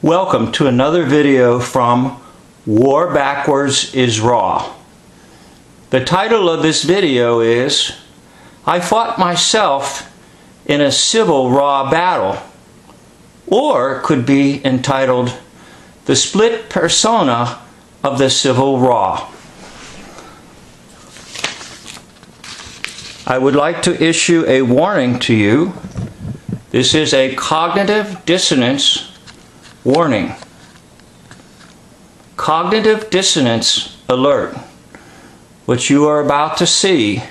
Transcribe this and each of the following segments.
Welcome to another video from War Backwards is Raw. The title of this video is I Fought Myself in a Civil Raw Battle, or it could be entitled The Split Persona of the Civil Raw. I would like to issue a warning to you. This is a cognitive dissonance warning. Cognitive dissonance alert. What you are about to see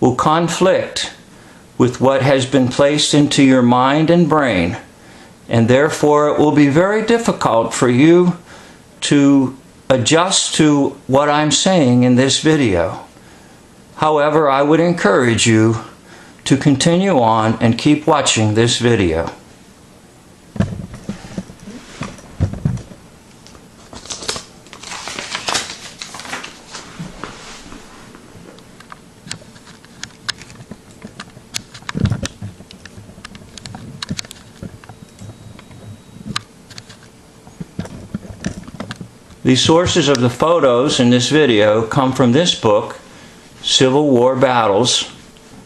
will conflict with what has been placed into your mind and brain, and therefore it will be very difficult for you to adjust to what I'm saying in this video. However, I would encourage you to continue on and keep watching this video. The sources of the photos in this video come from this book, Civil War Battles,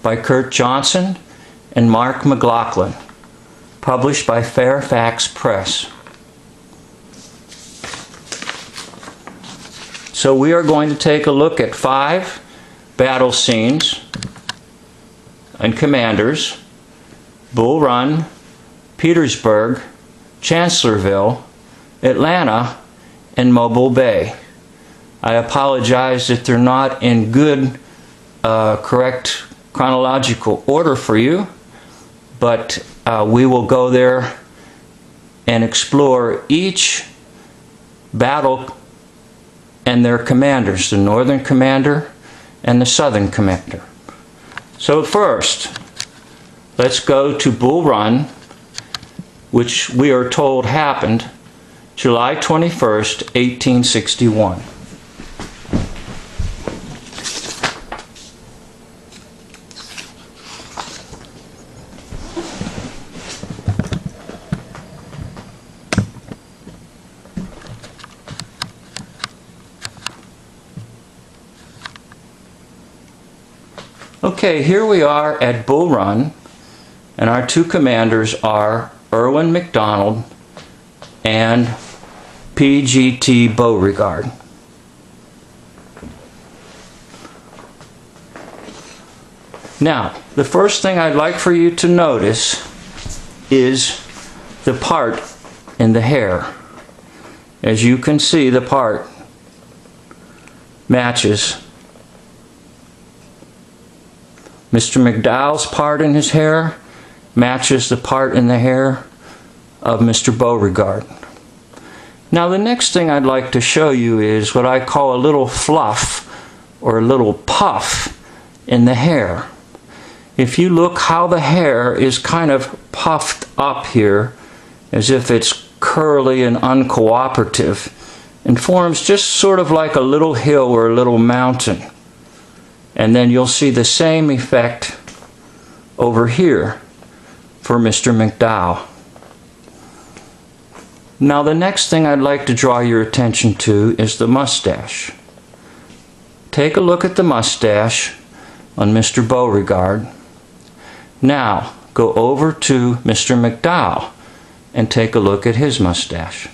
by Kurt Johnson and Mark McLaughlin, published by Fairfax Press. So we are going to take a look at 5 battle scenes and commanders: Bull Run, Petersburg, Chancellorsville, Atlanta, and Mobile Bay. I apologize that they're not in good, correct chronological order for you, but we will go there and explore each battle and their commanders, the Northern Commander and the Southern Commander. So first, let's go to Bull Run, which we are told happened July 21st, 1861. Okay, here we are at Bull Run, and our 2 commanders are Irwin McDonald and P.G.T. Beauregard. Now, the first thing I'd like for you to notice is the part in the hair. As you can see, the part matches Mr. McDowell's part in his hair, matches the part in the hair of Mr. Beauregard. Now the next thing I'd like to show you is what I call a little fluff or a little puff in the hair. If you look how the hair is kind of puffed up here, as if it's curly and uncooperative, and forms just sort of like a little hill or a little mountain. And then you'll see the same effect over here for Mr. McDowell. Now the next thing I'd like to draw your attention to is the mustache. Take a look at the mustache on Mr. Beauregard. Now go over to Mr. McDowell and take a look at his mustache.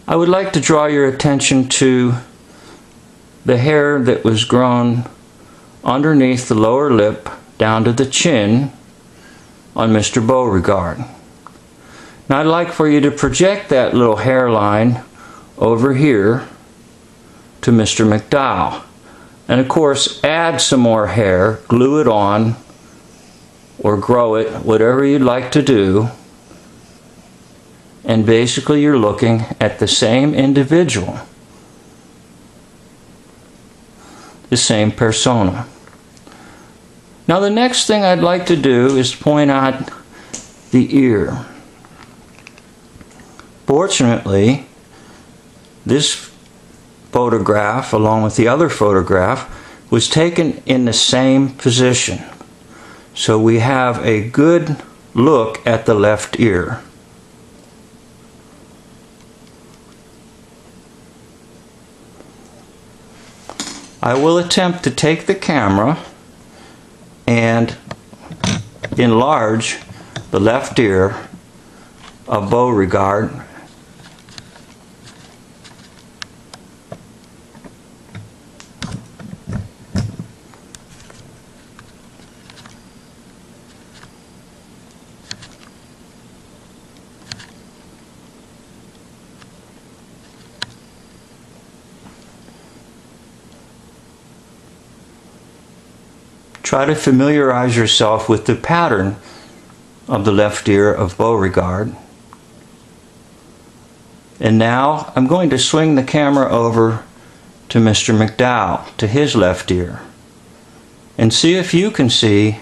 I would like to draw your attention to the hair that was grown underneath the lower lip down to the chin on Mr. Beauregard. Now I'd like for you to project that little hairline over here to Mr. McDowell. And of course add some more hair, glue it on, or grow it, whatever you'd like to do. And basically you're looking at the same individual, the same persona. Now the next thing I'd like to do is point out the ear. Fortunately, this photograph, along with the other photograph, was taken in the same position. So we have a good look at the left ear. I will attempt to take the camera and enlarge the left ear of Beauregard. Try to familiarize yourself with the pattern of the left ear of Beauregard. And now I'm going to swing the camera over to Mr. McDowell, to his left ear, and see if you can see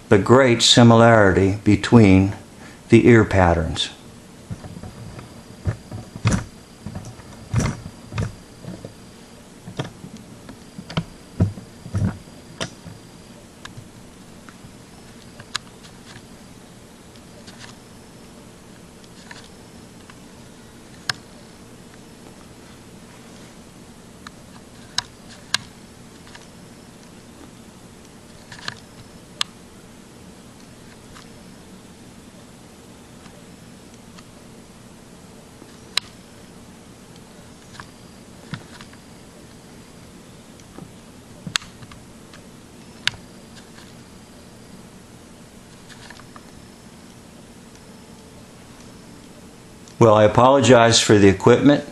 the great similarity between the ear patterns. Well, I apologize for the equipment.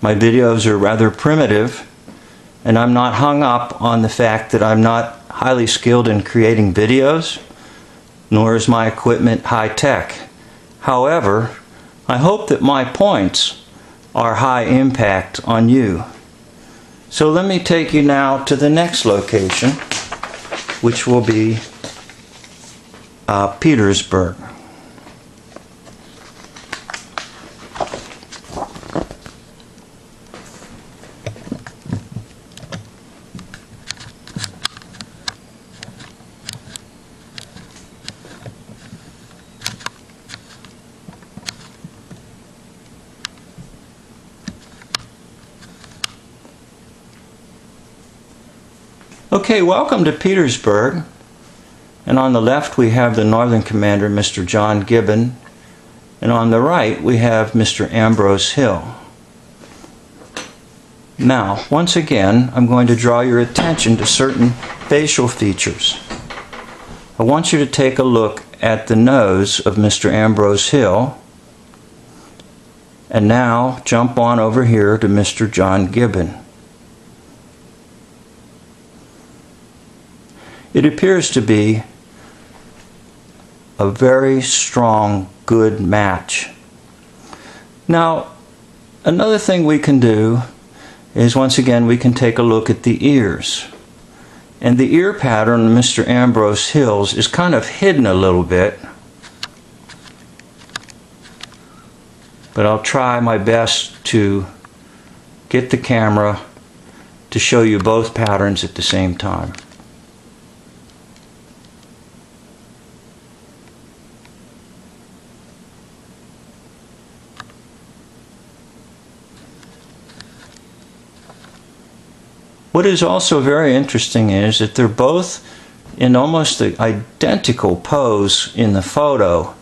My videos are rather primitive, and I'm not hung up on the fact that I'm not highly skilled in creating videos, nor is my equipment high-tech. However, I hope that my points are high impact on you. So let me take you now to the next location, which will be Petersburg. Okay, welcome to Petersburg. And on the left we have the Northern Commander, Mr. John Gibbon. And on the right we have Mr. Ambrose Hill. Now, once again, I'm going to draw your attention to certain facial features. I want you to take a look at the nose of Mr. Ambrose Hill. And now jump on over here to Mr. John Gibbon. It appears to be a very strong, good match. Now, another thing we can do is, once again, we can take a look at the ears. And the ear pattern of Mr. Ambrose Hill's is kind of hidden a little bit. But I'll try my best to get the camera to show you both patterns at the same time. What is also very interesting is that they're both in almost the identical pose in the photo,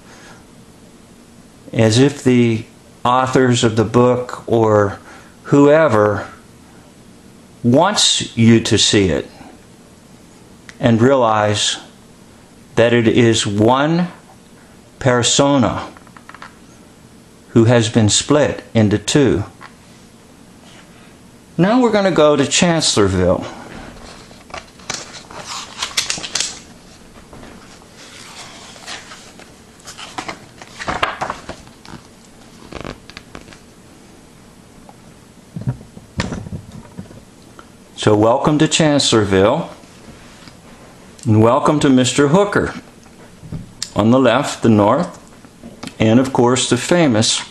as if the authors of the book or whoever wants you to see it and realize that it is one persona who has been split into two. Now we're going to go to Chancellorsville. So welcome to Chancellorsville, and welcome to Mr. Hooker. On the left, the North, and of course the famous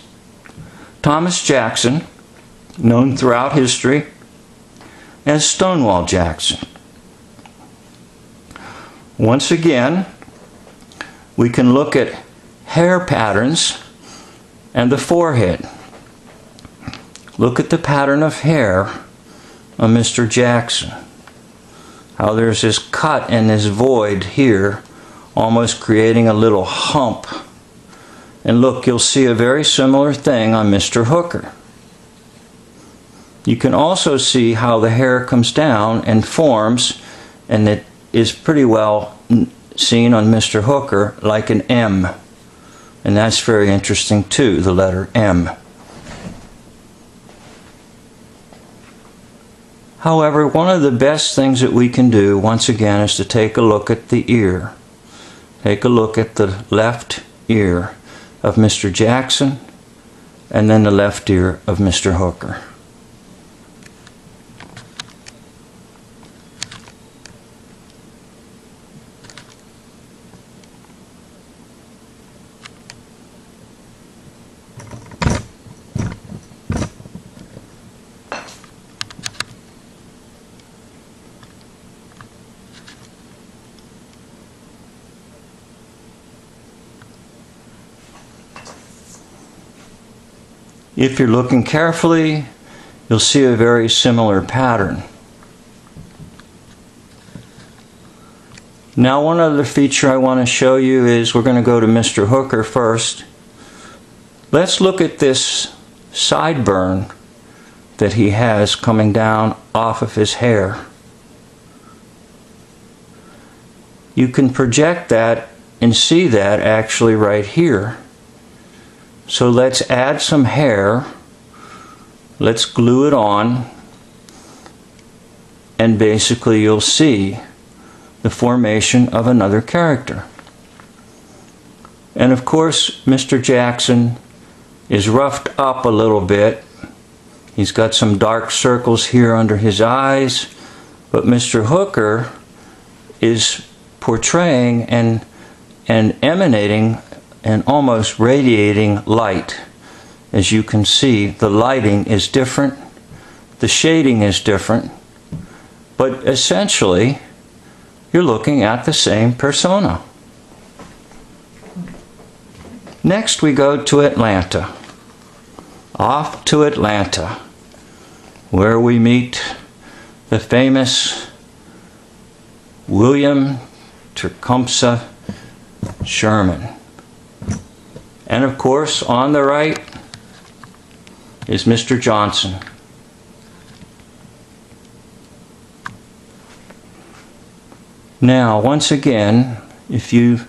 Thomas Jackson, known throughout history as Stonewall Jackson. Once again, we can look at hair patterns and the forehead. Look at the pattern of hair on Mr. Jackson. How there's this cut and this void here, almost creating a little hump. And look, you'll see a very similar thing on Mr. Hooker. You can also see how the hair comes down and forms, and it is pretty well seen on Mr. Hooker like an M. And that's very interesting too, the letter M. However, one of the best things that we can do, once again, is to take a look at the ear. Take a look at the left ear of Mr. Jackson, and then the left ear of Mr. Hooker. If you're looking carefully, you'll see a very similar pattern. Now, one other feature I want to show you is we're going to go to Mr. Hooker first. Let's look at this sideburn that he has coming down off of his hair. You can project that and see that actually right here. So let's add some hair, let's glue it on, and basically you'll see the formation of another character. And of course, Mr. Jackson is roughed up a little bit. He's got some dark circles here under his eyes, but Mr. Hooker is portraying and emanating and almost radiating light. As you can see, the lighting is different, the shading is different, but essentially you're looking at the same persona. Next we go to Atlanta. Off to Atlanta, where we meet the famous William Tecumseh Sherman. And of course, on the right is Mr. Johnson. Now, once again, if you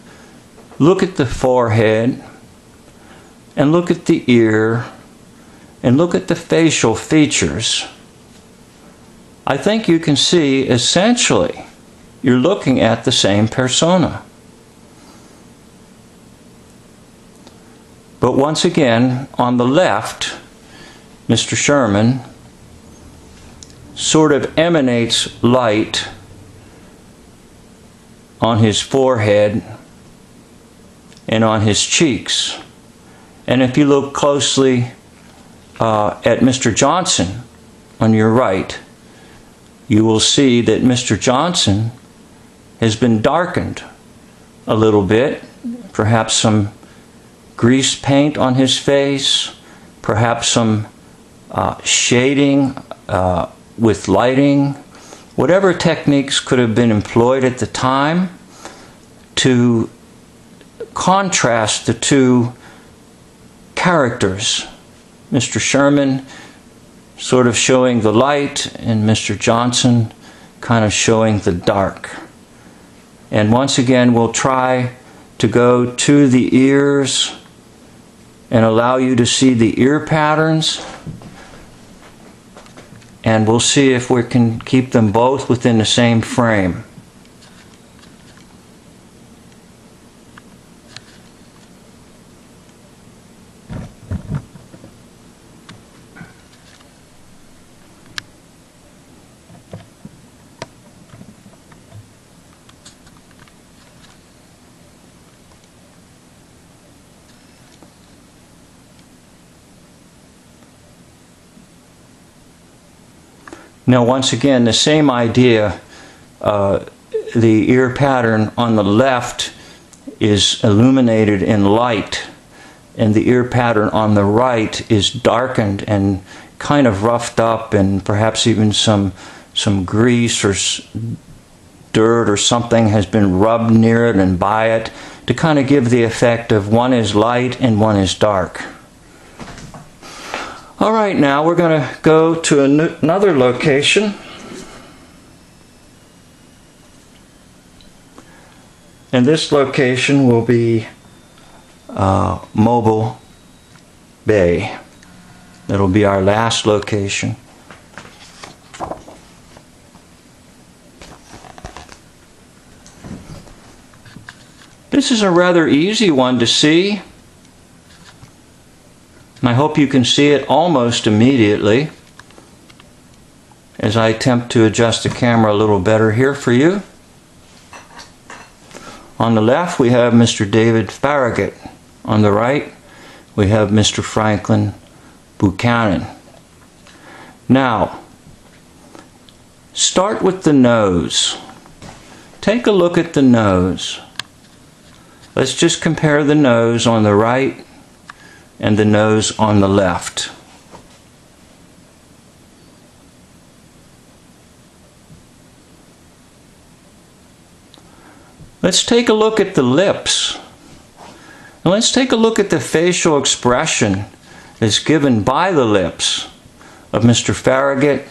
look at the forehead and look at the ear and look at the facial features, I think you can see essentially you're looking at the same persona. But once again, on the left, Mr. Sherman sort of emanates light on his forehead and on his cheeks. And if you look closely at Mr. Johnson on your right, you will see that Mr. Johnson has been darkened a little bit, perhaps some grease paint on his face, perhaps some shading with lighting, whatever techniques could have been employed at the time to contrast the two characters. Mr. Sherman sort of showing the light and Mr. Johnson kind of showing the dark. And once again, we'll try to go to the ears and allow you to see the ear patterns, and we'll see if we can keep them both within the same frame. Now once again, the same idea, the ear pattern on the left is illuminated in light, and the ear pattern on the right is darkened and kind of roughed up, and perhaps even some grease or dirt or something has been rubbed near it and by it to kind of give the effect of one is light and one is dark. All right, now we're going to go to another location. And this location will be Mobile Bay. That'll be our last location. This is a rather easy one to see. And I hope you can see it almost immediately as I attempt to adjust the camera a little better here for you. On the left we have Mr. David Farragut. On the right we have Mr. Franklin Buchanan. Now, start with the nose. Take a look at the nose. Let's just compare the nose on the right and the nose on the left. Let's take a look at the lips. And let's take a look at the facial expression that's given by the lips of Mr. Farragut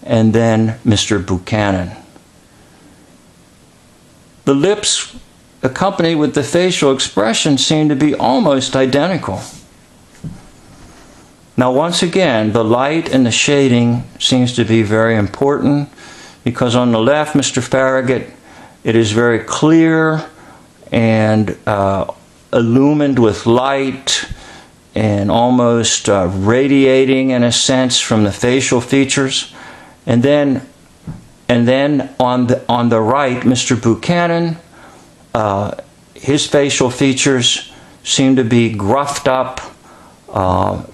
and then Mr. Buchanan. The lips accompanied with the facial expression seem to be almost identical. Now once again, the light and the shading seems to be very important, because on the left, Mr. Farragut, it is very clear and illumined with light and almost radiating in a sense from the facial features. And then on the right, Mr. Buchanan, his facial features seem to be gruffed up,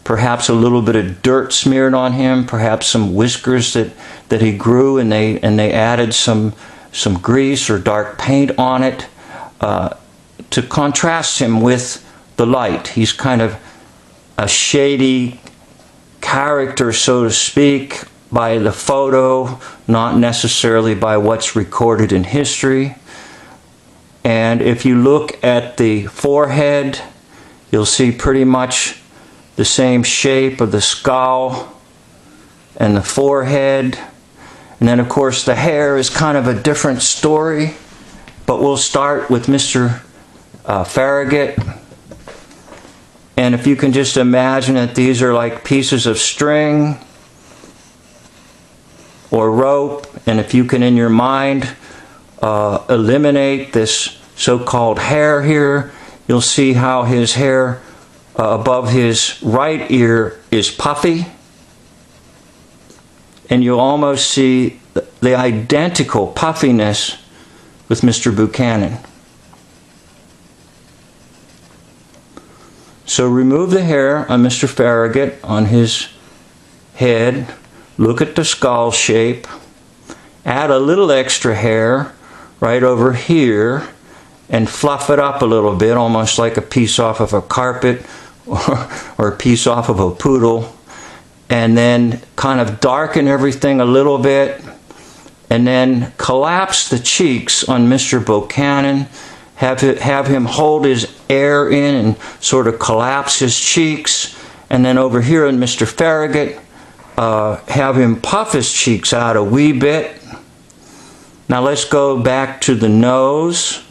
perhaps a little bit of dirt smeared on him, perhaps some whiskers that he grew and they added some grease or dark paint on it to contrast him with the light. He's kind of a shady character, so to speak, by the photo, not necessarily by what's recorded in history. And if you look at the forehead, you'll see pretty much the same shape of the skull and the forehead. And then of course the hair is kind of a different story, but we'll start with Mr. Farragut. And if you can just imagine that these are like pieces of string or rope, and if you can in your mind eliminate this so-called hair here, you'll see how his hair above his right ear is puffy, and you'll almost see the identical puffiness with Mr. Buchanan. So remove the hair on Mr. Farragut on his head, look at the skull shape, add a little extra hair right over here and fluff it up a little bit, almost like a piece off of a carpet or a piece off of a poodle, and then kind of darken everything a little bit, and then collapse the cheeks on Mr. Buchanan, have him hold his air in and sort of collapse his cheeks, and then over here on Mr. Farragut, have him puff his cheeks out a wee bit. Now let's go back to the nose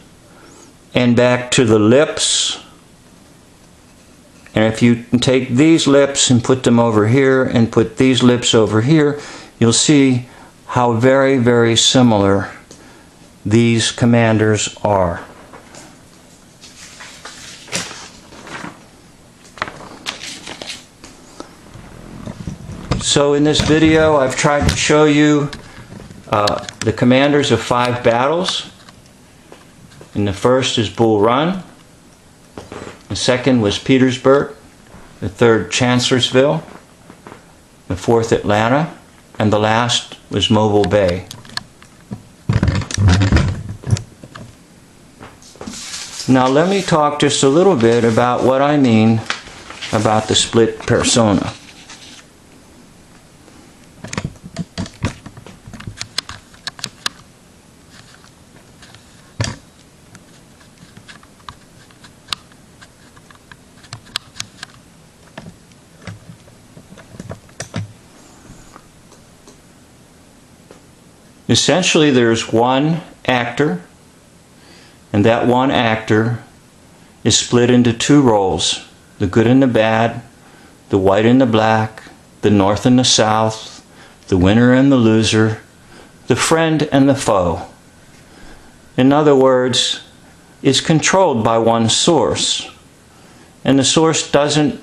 and back to the lips. And if you take these lips and put them over here and put these lips over here, you'll see how very, very similar these commanders are. So in this video, I've tried to show you the commanders of 5 battles. And the first is Bull Run. The second was Petersburg. The third, Chancellorsville. The fourth, Atlanta. and the last was Mobile Bay. Now let me talk just a little bit about what I mean about the split persona. Essentially, there's one actor, and that one actor is split into two roles: the good and the bad, the white and the black, the north and the south, the winner and the loser, the friend and the foe. In other words, it's controlled by one source, and the source doesn't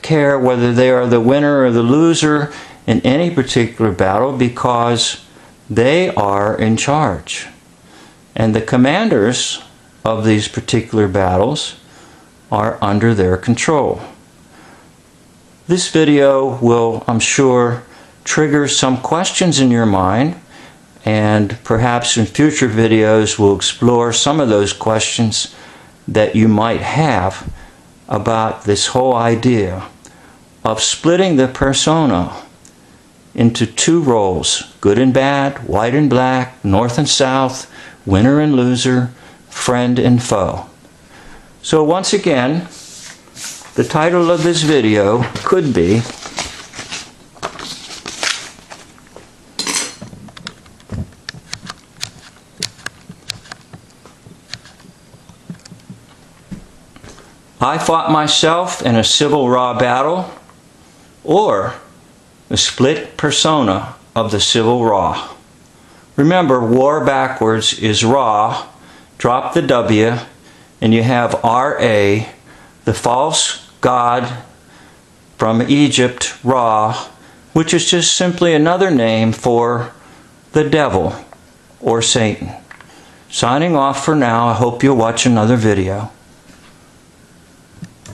care whether they are the winner or the loser in any particular battle, because they are in charge. And the commanders of these particular battles are under their control. This video will, I'm sure, trigger some questions in your mind, and perhaps in future videos we'll explore some of those questions that you might have about this whole idea of splitting the persona into two roles: good and bad, white and black, north and south, winner and loser, friend and foe. So once again, the title of this video could be I Fought Myself in a Civil Raw Battle, or The Split Persona of the Civil Raw. Remember, war backwards is Ra, drop the W, and you have Ra, the false god from Egypt, Ra, which is just simply another name for the devil or Satan. Signing off for now. I hope you'll watch another video.